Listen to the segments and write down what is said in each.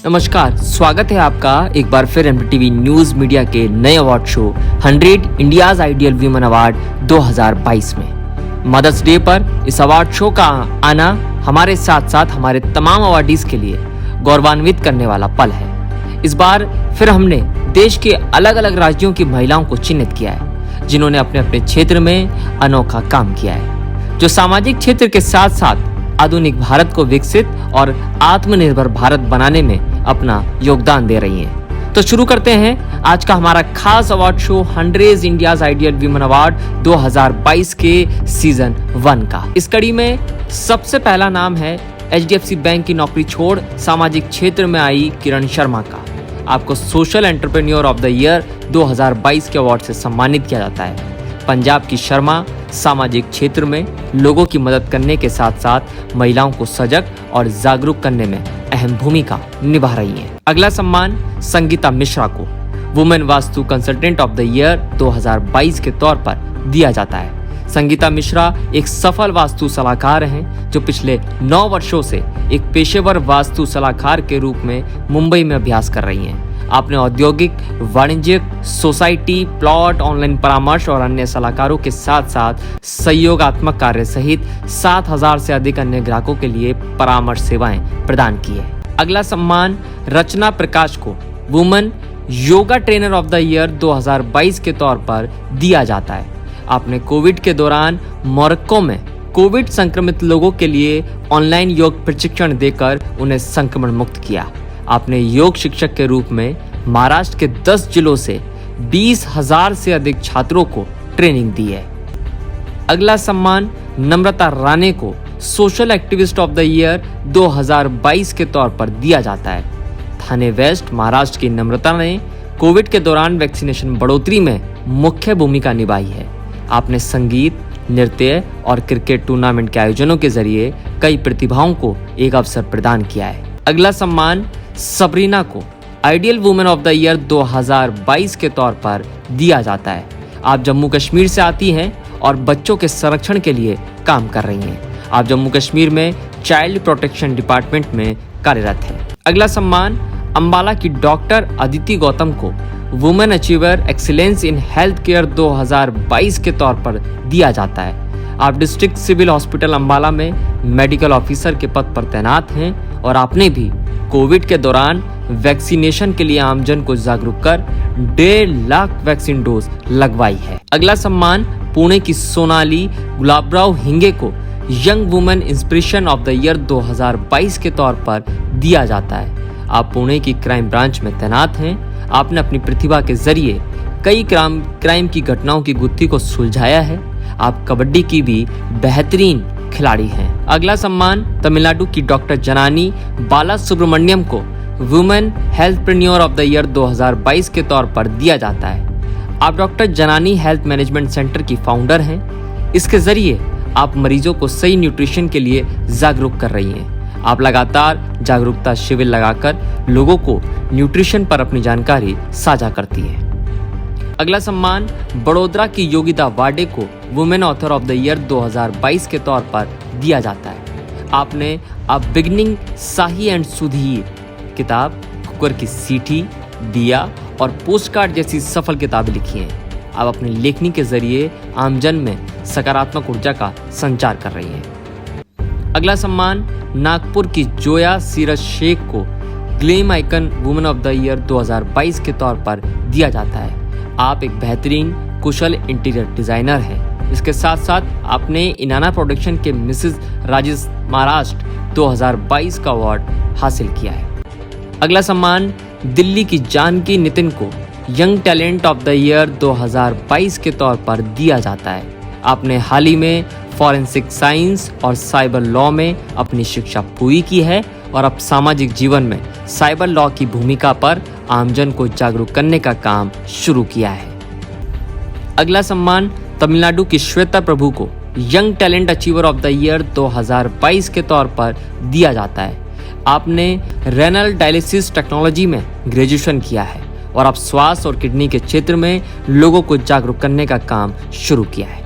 नमस्कार, स्वागत है आपका एक बार फिर एमटीवी न्यूज मीडिया के नए award show 100 India's ideal women award 2022 में। मदर्स डे पर इस अवार्ड शो का आना हमारे साथ साथ हमारे तमाम अवार्डीज के लिए गौरवान्वित करने वाला पल है। इस बार फिर हमने देश के अलग अलग राज्यों की महिलाओं को चिन्हित किया है, जिन्होंने अपने अपने क्षेत्र में अनोखा काम किया है, जो सामाजिक क्षेत्र के साथ साथ आधुनिक भारत को विकसित और आत्मनिर्भर भारत बनाने में अपना योगदान दे रही हैं। तो शुरू करते हैं आज का हमारा खास award show 100 India's ideal women award 2022 के सीजन 1 का। इस कड़ी में सबसे पहला नाम है HDFC बैंक की नौकरी छोड़ सामाजिक क्षेत्र में आई किरण शर्मा का। आपको social entrepreneur of the year 2022 के अवार्ड से सम्मानित किया जाता है। पंजाब की शर्मा सामाजिक क्षेत्र में लोगों की मदद करने के साथ साथ महिलाओं को सजग और जागरूक करने में अहम भूमिका निभा रही हैं। अगला सम्मान संगीता मिश्रा को women vastu consultant of the year 2022 के तौर पर दिया जाता है। संगीता मिश्रा एक सफल वास्तु सलाहकार हैं, जो पिछले 9 वर्षों से एक पेशेवर वास्तु सलाहकार के रूप में मुंबई में अभ्यास कर रही हैं। आपने औद्योगिक, वाणिज्यिक, सोसाइटी, प्लॉट, ऑनलाइन परामर्श और अन्य सलाहकारों के साथ साथ सहयोगात्मक कार्य सहित 7000 से अधिक अन्य ग्राहकों के लिए परामर्श सेवाएं प्रदान की है। अगला सम्मान रचना प्रकाश को women yoga trainer of the year 2022 के तौर पर दिया जाता है। आपने कोविड के दौरान मोरक्को में कोविड संक्रमित लोगों के लिए ऑनलाइन योग प्रशिक्षण देकर उन्हें संक्रमण मुक्त किया। आपने योग शिक्षक के रूप में महाराष्ट्र के 10 जिलों से 20,000 से अधिक छात्रों को ट्रेनिंग दी है। अगला सम्मान नम्रता राणे को social activist of the year 2022 के तौर पर दिया जाता है। थाने वेस्ट महाराष्ट्र की नम्रता ने कोविड के दौरान वैक्सीनेशन बढ़ोतरी में मुख्य भूमिका निभाई है। आपने संगीत, नृत्य और क्रिकेट टूर्नामेंट के आयोजनों के जरिए कई प्रतिभाओं को एक अवसर प्रदान किया है। अगला सम्मान सबरीना को ideal women of the year 2022 के तौर पर दिया जाता है। आप जम्मू कश्मीर से आती हैं और बच्चों के संरक्षण के लिए काम कर रही हैं। आप जम्मू कश्मीर में चाइल्ड प्रोटेक्शन डिपार्टमेंट में कार्यरत हैं। अगला सम्मान अंबाला की डॉक्टर अदिति गौतम को women achiever excellence in health care 2022 के तौर पर दिया जाता है। आप डिस्ट्रिक्ट सिविल हॉस्पिटल अंबाला में मेडिकल ऑफिसर के पद पर तैनात हैं और आपने भी कोविड के दौरान वैक्सीनेशन के लिए आमजन को जागरूक कर 1.5 लाख वैक्सीन डोज लगवाई है। अगला सम्मान पुणे की सोनाली गुलाबराव हिंगे को young women inspiration of the year 2022 के तौर पर दिया जाता है। आप पुणे की क्राइम ब्रांच में तैनात हैं। आपने अपनी प्रतिभा के जरिए कई क्राइम की घटनाओं की गुत्थी को सुलझाया है। आप कबड्डी की भी बेहतरीन खिलाड़ी हैं। अगला सम्मान तमिलनाडु की डॉक्टर जनानी बाला सुब्रमण्यम को वुमेन हेल्थप्रेन्योर ऑफ द ईयर 2022 के तौर पर दिया जाता है। आप डॉक्टर जनानी हेल्थ मैनेजमेंट सेंटर की फाउंडर हैं। इसके जरिए आप मरीजों को सही न्यूट्रिशन के लिए जागरूक कर रही हैं। आप लगातार जागरूकता शिविर लगाकर लोगों को न्यूट्रिशन पर अपनी जानकारी साझा करती हैं। अगला सम्मान बड़ोदरा की योगिता वाडे को women author of the year 2022 के तौर पर दिया जाता है। आपने a beginning Sahi and Sudhir किताब, कुकर की सीटी, दिया और पोस्टकार्ड जैसी सफल किताबें लिखी हैं। आप अपनी लेखनी के जरिए आमजन में सकारात्मक ऊर्जा का संचार कर रही हैं। अगला सम्मान नागपुर की जोया सीरज शेख को glam icon women of the year 2022 के तौर पर दिया जाता है। आप एक बेहतरीन कुशल इंटीरियर डिजाइनर हैं। इसके साथ साथ आपने इनाना प्रोडक्शन के मिसेस राजेश महाराष्ट्र 2022 का अवार्ड हासिल किया है। अगला सम्मान दिल्ली की जानकी नितिन को young talent of the year 2022 के तौर पर दिया जाता है। आपने हाल ही में फॉरेंसिक साइंस और साइबर लॉ में अपनी शिक्षा पूरी की है और अब सामाजिक जीवन में साइबर लॉ की भूमिका पर आमजन को जागरूक करने का काम शुरू किया है। अगला सम्मान तमिलनाडु की श्वेता प्रभु को young talent achiever of the year 2022 के तौर पर दिया जाता है। आपने रेनल डायलिसिस टेक्नोलॉजी में ग्रेजुएशन किया है और अब स्वास्थ्य और किडनी के क्षेत्र में लोगों को जागरूक करने का काम शुरू किया है।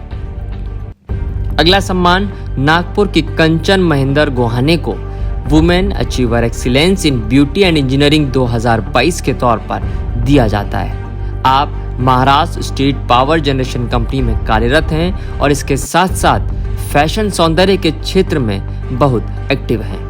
अगला सम्मान नागपुर की कंचन महेंद्र गोहाने को women achiever excellence in beauty and engineering 2022 के तौर पर दिया जाता है। आप Maharashtra state power generation company में कार्यरत हैं और इसके साथ साथ फैशन सौंदर्य के क्षेत्र में बहुत एक्टिव हैं।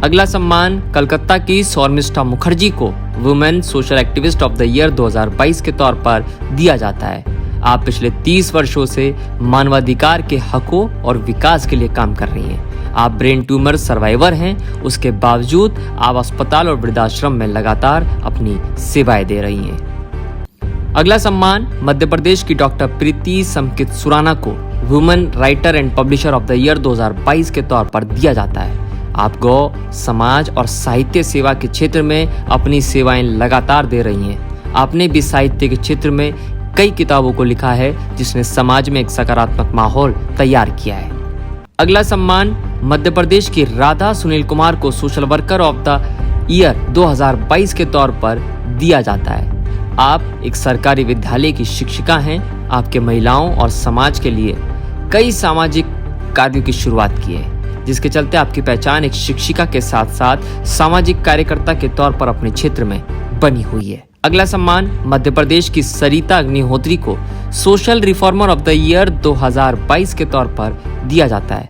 अगला सम्मान कलकत्ता की शर्मिष्ठा मुखर्जी को women social activist of the year 2022 के तौर पर दिया जाता है। आप पिछले 30 वर्षों से मानवाधिकार के हकों और विकास के लिए काम कर रही हैं। आप ब्रेन ट्यूमर सर्वाइवर हैं, उसके बावजूद आप अस्पताल और वृद्धाश्रम में लगातार अपनी सेवाएं दे रही हैं। अगला सम्मान मध्य प्रदेश की डॉक्टर प्रीति समकित सुराना को women writer and publisher of the year 2022 के तौर पर दिया जाता है। आप गौ, समाज और साहित्य सेवा के क्षेत्र में अपनी सेवाएं लगातार दे रही हैं। आपने भी साहित्य के क्षेत्र में कई किताबों को लिखा है जिसने समाज में एक सकारात्मक माहौल तैयार किया है। अगला सम्मान मध्य प्रदेश की राधा सुनील कुमार को social worker of the year 2022 के तौर पर दिया जाता है। आप एक सरकारी विद्यालय की शिक्षिका हैं। आपके महिलाओं और समाज के लिए कई सामाजिक कार्यों की शुरुआत की है, जिसके चलते आपकी पहचान एक शिक्षिका के साथ साथ सामाजिक कार्यकर्ता के तौर पर अपने क्षेत्र में बनी हुई है। अगला सम्मान मध्य प्रदेश की सरिता अग्निहोत्री को social reformer of the year 2022 के तौर पर दिया जाता है।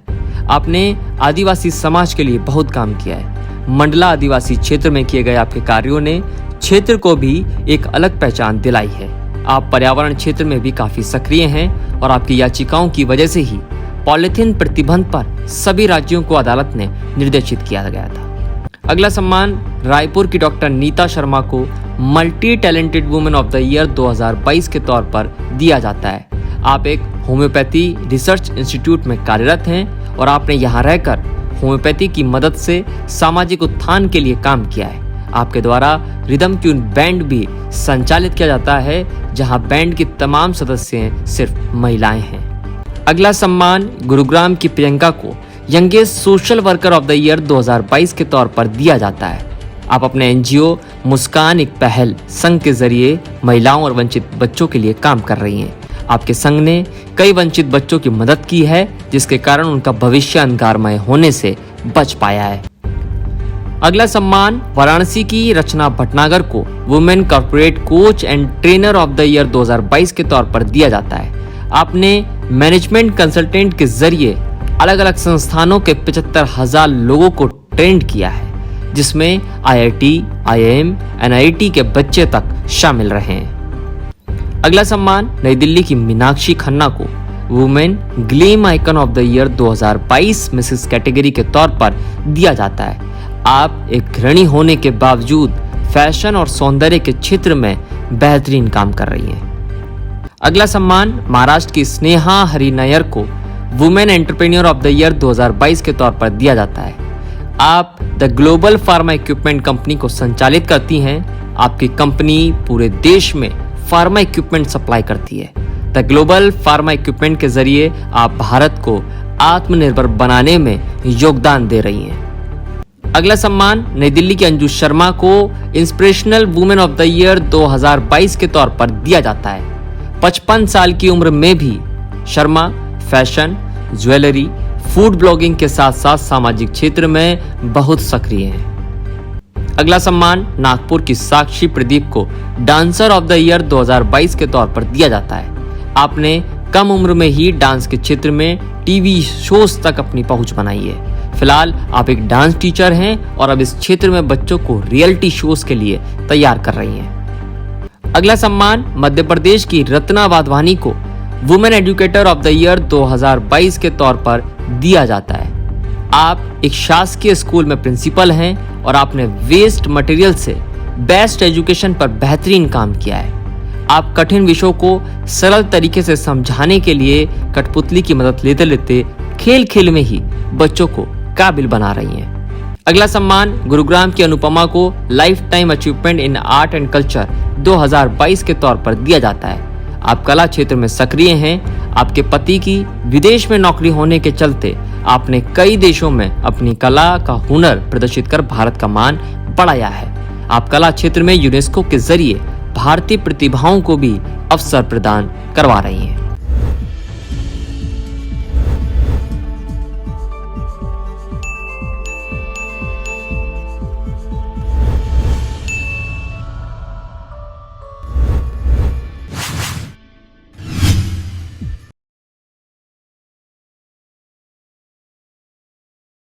आपने आदिवासी समाज के लिए बहुत काम किया है। मंडला आदिवासी क्षेत्र में किए गए आपके कार्यों ने क्षेत्र को भी एक अलग पहचान दिलाई है। आप पर्यावरण क्षेत्र में भी काफी सक्रिय हैं और आपकी याचिकाओं की वजह से ही पॉलिथीन प्रतिबंध पर सभी राज्यों को अदालत ने निर्देशित किया गया था। अगला सम्मान रायपुर की डॉक्टर नीता शर्मा को multi talented women of the year 2022 के तौर पर दिया जाता है। आप एक होम्योपैथी रिसर्च इंस्टीट्यूट में कार्यरत हैं और आपने यहाँ रहकर होम्योपैथी की मदद से सामाजिक उत्थान के लिए काम किया है। आपके द्वारा रिदम ट्यून बैंड भी संचालित किया जाता है, जहाँ बैंड की तमाम सदस्य सिर्फ महिलाएं हैं। अगला सम्मान गुरुग्राम की प्रियंका को youngest social worker of the year 2022 के तौर पर दिया जाता है। आप अपने एनजीओ मुस्कान एक पहल संघ के जरिए महिलाओं और वंचित बच्चों के लिए काम कर रही हैं। आपके संघ ने कई वंचित बच्चों की मदद की है, जिसके कारण उनका भविष्य अंधकारमय होने से बच पाया है। अगला सम्मान वाराणसी की रचना भटनागर को women corporate coach and trainer of the year 2022 के तौर पर दिया जाता है। आपने मैनेजमेंट कंसल्टेंट के जरिए अलग अलग संस्थानों के 75,000 लोगों को ट्रेंड किया है, जिसमें IIT, IIM, NIT के बच्चे तक शामिल रहे हैं। अगला सम्मान नई दिल्ली की मीनाक्षी खन्ना को women glam icon of the year 2022 Mrs category के तौर पर दिया जाता है। आप एक गृहिणी होने के बावजूद फैशन और सौंदर्य के क्षेत्र में बेहतरीन काम कर रही हैं। अगला सम्मान महाराष्ट्र की स्नेहा हरिनायर को women entrepreneur of the year 2022 के तौर पर दिया जाता है। आप the global pharma equipment company को संचालित करती हैं। आपकी कंपनी पूरे देश में फार्मा इक्विपमेंट सप्लाई करती है। द ग्लोबल फार्मा इक्विपमेंट के जरिए आप भारत को आत्मनिर्भर बनाने में योगदान दे रही हैं। अगला सम्मान नई दिल्ली की अंजू शर्मा को inspirational women of the year 2022 के तौर पर दिया जाता है। 55 साल की उम्र में भी Sharma fashion, jewellery, food blogging के साथ साथ सामाजिक क्षेत्र में बहुत सक्रिय हैं। अगला सम्मान नागपुर की साक्षी प्रदीप को डांसर ऑफ द ईयर 2022 के तौर पर दिया जाता है। आपने कम उम्र में ही डांस के क्षेत्र में टीवी शोज तक अपनी पहुंच बनाई है। फिलहाल आप एक डांस टीचर हैं और अब इस क्षेत्र में बच्चों को रियलिटी शोज के लिए तैयार कर रही हैं। अगला सम्मान मध्य प्रदेश की रत्ना वाधवानी को women educator of the year 2022 के तौर पर दिया जाता है। आप एक शासकीय स्कूल में प्रिंसिपल हैं और आपने वेस्ट मटेरियल से बेस्ट एजुकेशन पर बेहतरीन काम किया है। आप कठिन विषयों को सरल तरीके से समझाने के लिए कठपुतली की मदद लेते लेते खेल खेल में ही बच्चों को काबिल बना रही हैं। अगला सम्मान गुरुग्राम की अनुपमा को life time achievement in art and culture 2022 के तौर पर दिया जाता है। आप कला क्षेत्र में सक्रिय हैं। आपके पति की विदेश में नौकरी होने के चलते आपने कई देशों में अपनी कला का हुनर प्रदर्शित कर भारत का मान बढ़ाया है। आप कला क्षेत्र में यूनेस्को के जरिए भारतीय प्रतिभाओं को भी अवसर प्रदान करवा रही हैं।